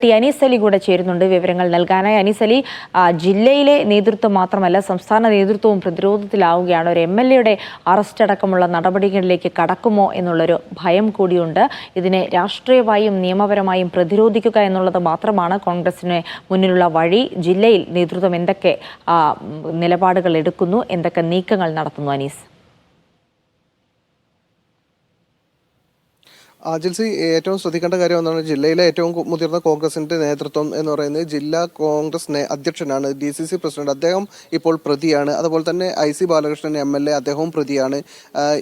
അനീസ് അലി കൂടെ ചേരുന്നുണ്ട് വിവരങ്ങൾ നൽകാനായി. അനീസ് അലി, ജില്ലയിലെ നേതൃത്വം മാത്രമല്ല സംസ്ഥാന നേതൃത്വവും പ്രതിരോധത്തിലാവുകയാണ്. ഒരു MLA അറസ്റ്റ് അടക്കമുള്ള നടപടികളിലേക്ക് കടക്കുമോ എന്നുള്ളൊരു ഭയം കൂടിയുണ്ട്. ഇതിനെ രാഷ്ട്രീയമായും നിയമപരമായും പ്രതിരോധിക്കുക എന്നുള്ളത് മാത്രമാണ് കോൺഗ്രസിന് മുന്നിലുള്ള വഴി. ജില്ലയിൽ നേതൃത്വം എന്തൊക്കെ നിലപാടുകൾ എടുക്കുന്നു, എന്തൊക്കെ നീക്കങ്ങൾ നടത്തുന്നു അനീസ്? ജിൽസി, ഏറ്റവും ശ്രദ്ധിക്കേണ്ട കാര്യം എന്നാണ്, ജില്ലയിലെ ഏറ്റവും മുതിർന്ന കോൺഗ്രസിന്റെ നേതൃത്വം എന്ന് പറയുന്നത് ജില്ലാ കോൺഗ്രസ് അധ്യക്ഷനാണ്, DCC പ്രസിഡന്റ്. അദ്ദേഹം ഇപ്പോൾ പ്രതിയാണ്. അതുപോലെ തന്നെ IC ബാലകൃഷ്ണൻ MLA, അദ്ദേഹവും പ്രതിയാണ്.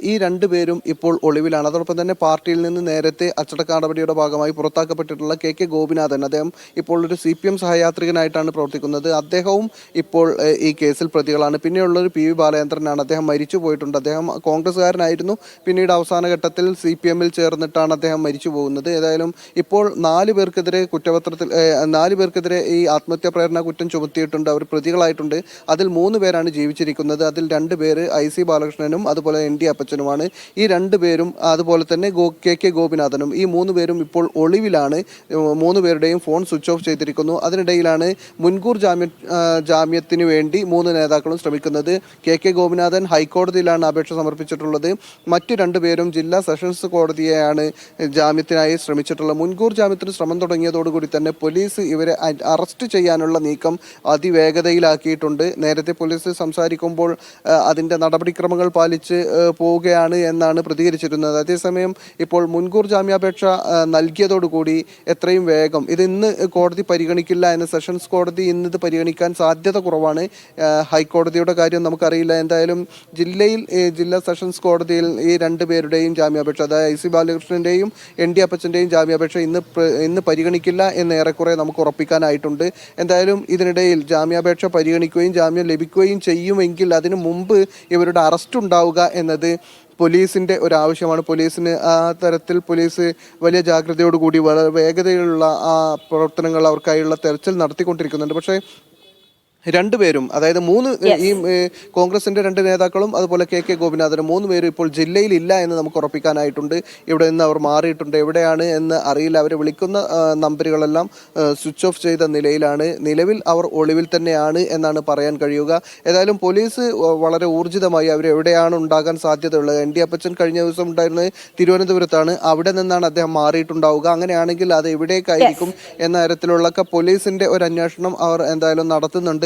ഈ രണ്ടുപേരും ഇപ്പോൾ ഒളിവിലാണ്. അതോടൊപ്പം തന്നെ പാർട്ടിയിൽ നിന്ന് നേരത്തെ അച്ചടക്ക നടപടിയുടെ ഭാഗമായി പുറത്താക്കപ്പെട്ടിട്ടുള്ള KK ഗോപിനാഥൻ, അദ്ദേഹം ഇപ്പോൾ ഒരു CPM സഹയാത്രികനായിട്ടാണ് പ്രവർത്തിക്കുന്നത്. അദ്ദേഹവും ഇപ്പോൾ ഈ കേസിൽ പ്രതികളാണ്. പിന്നെയുള്ളൊരു PV ബാലചന്ദ്രനാണ്. അദ്ദേഹം മരിച്ചു പോയിട്ടുണ്ട്. അദ്ദേഹം കോൺഗ്രസ്സുകാരനായിരുന്നു. പിന്നീട് അവസാന ഘട്ടത്തിൽ CPM-ൽ ചേർന്നിട്ടാണ് അദ്ദേഹം മരിച്ചു പോകുന്നത്. ഏതായാലും ഇപ്പോൾ 4 പേർക്കെതിരെ കുറ്റപത്രത്തിൽ 4 പേർക്കെതിരെ ഈ ആത്മഹത്യാ പ്രേരണ കുറ്റം ചുമത്തിയിട്ടുണ്ട്. അവർ പ്രതികളായിട്ടുണ്ട്. അതിൽ 3 പേരാണ് ജീവിച്ചിരിക്കുന്നത്. അതിൽ 2 പേര് IC ബാലകൃഷ്ണനും അതുപോലെ ND അപ്പച്ചനുമാണ്. ഈ 2 പേരും അതുപോലെ തന്നെ KK ഗോപിനാഥനും, ഈ 3 പേരും ഇപ്പോൾ ഒളിവിലാണ്. 3 പേരുടെയും ഫോൺ സ്വിച്ച് ഓഫ് ചെയ്തിരിക്കുന്നു. അതിനിടയിലാണ് മുൻകൂർ ജാമ്യത്തിന് വേണ്ടി 3 നേതാക്കളും ശ്രമിക്കുന്നത്. KK ഗോപിനാഥൻ ഹൈക്കോടതിയിലാണ് അപേക്ഷ സമർപ്പിച്ചിട്ടുള്ളത്. മറ്റു 2 പേരും ജില്ലാ സെഷൻസ് കോടതിയെയാണ് ജാമ്യത്തിനായി ശ്രമിച്ചിട്ടുള്ള. മുൻകൂർ ജാമ്യത്തിന് ശ്രമം തുടങ്ങിയതോടുകൂടി തന്നെ പോലീസ് ഇവരെ അറസ്റ്റ് ചെയ്യാനുള്ള നീക്കം അതിവേഗതയിലാക്കിയിട്ടുണ്ട്. നേരത്തെ പോലീസ് സംസാരിക്കുമ്പോൾ അതിൻ്റെ നടപടിക്രമങ്ങൾ പാലിച്ച് പോവുകയാണ് എന്നാണ് പ്രതികരിച്ചിരുന്നത്. അതേസമയം ഇപ്പോൾ മുൻകൂർ ജാമ്യാപേക്ഷ നൽകിയതോടുകൂടി എത്രയും വേഗം ഇത് ഇന്ന് കോടതി പരിഗണിക്കില്ല എന്ന്, സെഷൻസ് കോടതി ഇന്നിത് പരിഗണിക്കാൻ സാധ്യത കുറവാണ്. ഹൈക്കോടതിയുടെ കാര്യം നമുക്കറിയില്ല. എന്തായാലും ജില്ലാ സെഷൻസ് കോടതിയിൽ ഈ 2 പേരുടെയും ജാമ്യാപേക്ഷ, അതായത് IC ബാലകൃഷ്ണൻ്റെയും ND അപ്പച്ചൻ്റെയും ജാമ്യാപേക്ഷ ഇന്ന് പരിഗണിക്കില്ല എന്ന് ഏറെക്കുറെ നമുക്ക് ഉറപ്പിക്കാനായിട്ടുണ്ട്. എന്തായാലും ഇതിനിടയിൽ ജാമ്യാപേക്ഷ പരിഗണിക്കുകയും ജാമ്യം ലഭിക്കുകയും ചെയ്യുമെങ്കിൽ അതിനു മുമ്പ് ഇവരുടെ അറസ്റ്റ് ഉണ്ടാവുക എന്നത് പോലീസിൻ്റെ ഒരാവശ്യമാണ്. പോലീസിന് ആ തരത്തിൽ പോലീസ് വലിയ ജാഗ്രതയോടുകൂടി വളരെ വേഗതയിലുള്ള പ്രവർത്തനങ്ങൾ അവർക്കായുള്ള തെരച്ചിൽ നടത്തിക്കൊണ്ടിരിക്കുന്നുണ്ട്. പക്ഷേ 2 പേരും, അതായത് 3 ഈ കോൺഗ്രസിന്റെ 2 നേതാക്കളും അതുപോലെ KK ഗോപിനാഥനും 3 പേരും ഇപ്പോൾ ജില്ലയിൽ ഇല്ല എന്ന് നമുക്ക് ഉറപ്പിക്കാനായിട്ടുണ്ട്. ഇവിടെ നിന്ന് അവർ മാറിയിട്ടുണ്ട്. എവിടെയാണ് എന്ന് അറിയില്ല. അവരെ വിളിക്കുന്ന നമ്പറുകളെല്ലാം സ്വിച്ച് ഓഫ് ചെയ്ത നിലയിലാണ്. നിലവിൽ അവർ ഒളിവിൽ തന്നെയാണ് എന്നാണ് പറയാൻ കഴിയുക. ഏതായാലും പോലീസ് വളരെ ഊർജിതമായി അവരെവിടെയാണ് ഉണ്ടാകാൻ സാധ്യതയുള്ളത്. ND അപ്പച്ചൻ കഴിഞ്ഞ ദിവസം ഉണ്ടായിരുന്നത് തിരുവനന്തപുരത്താണ്. അവിടെ നിന്നാണ് അദ്ദേഹം മാറിയിട്ടുണ്ടാവുക. അങ്ങനെയാണെങ്കിൽ അത് എവിടേക്കായിരിക്കും എന്ന തരത്തിലുള്ള പോലീസിന്റെ ഒരു അന്വേഷണം അവർ എന്തായാലും നടത്തുന്നുണ്ട്.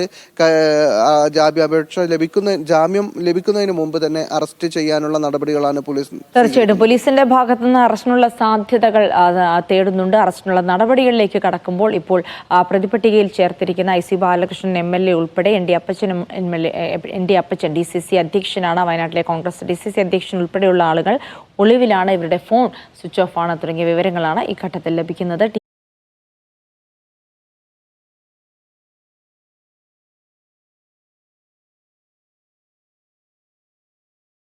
ജാമ്യം ലഭിക്കുന്നതിന് മുമ്പ് തന്നെ അറസ്റ്റ് ചെയ്യാനുള്ള നടപടികളാണ് പോലീസ്. തീർച്ചയായിട്ടും പോലീസിന്റെ ഭാഗത്തു നിന്ന് അറസ്റ്റിനുള്ള സാധ്യതകൾ തേടുന്നുണ്ട്. അറസ്റ്റിനുള്ള നടപടികളിലേക്ക് കടക്കുമ്പോൾ ഇപ്പോൾ പ്രതിപട്ടികയിൽ ചേർത്തിരിക്കുന്ന IC ബാലകൃഷ്ണൻ MLA ഉൾപ്പെടെ ND അപ്പച്ചൻ DCC അധ്യക്ഷനാണ്, വയനാട്ടിലെ കോൺഗ്രസ് DCC അധ്യക്ഷൻ ഉൾപ്പെടെയുള്ള ആളുകൾ ഒളിവിലാണ്. ഇവരുടെ ഫോൺ സ്വിച്ച് ഓഫ് ആണ് തുടങ്ങിയ വിവരങ്ങളാണ് ഈ ഘട്ടത്തിൽ ലഭിക്കുന്നത്.